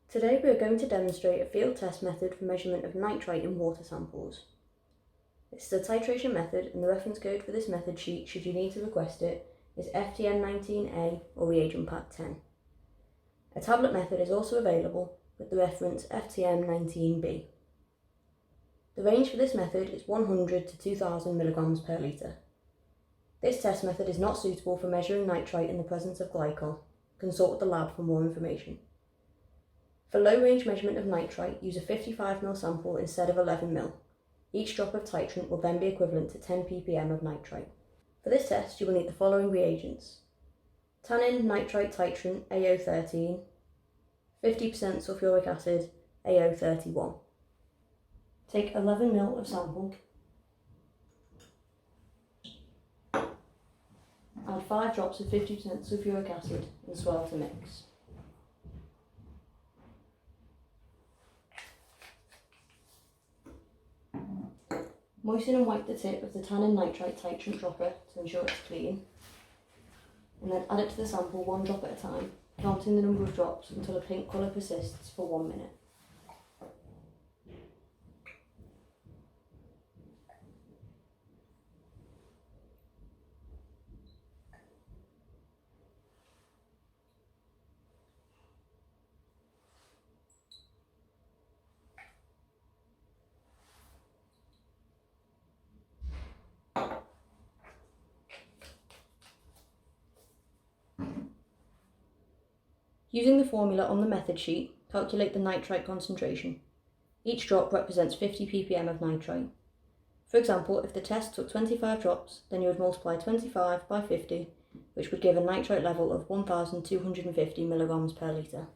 Today we are going to demonstrate a field test method for measurement of nitrite in water samples. This is a titration method, and the reference code for this method sheet, should you need to request it, is FTM019A or reagent pack 10. A tablet method is also available with the reference FTM019B. The range for this method is 100 to 2000 mg per litre. This test method is not suitable for measuring nitrite in the presence of glycol. Consult with the lab for more information. For low-range measurement of nitrite, use a 55 ml sample instead of 11 ml. Each drop of titrant will then be equivalent to 10 ppm of nitrite. For this test, you will need the following reagents: tannin nitrite titrant AO13, 50% sulfuric acid AO31. Take 11 ml of sample, add 5 drops of 50% sulfuric acid and swirl to mix. Moisten and wipe the tip of the tannin nitrite titrant dropper to ensure it's clean, and then add it to the sample 1 drop at a time, counting the number of drops until a pink colour persists for 1 minute. Using the formula on the method sheet, calculate the nitrite concentration. Each drop represents 50 ppm of nitrite. For example, if the test took 25 drops, then you would multiply 25 by 50, which would give a nitrite level of 1250 mg per litre.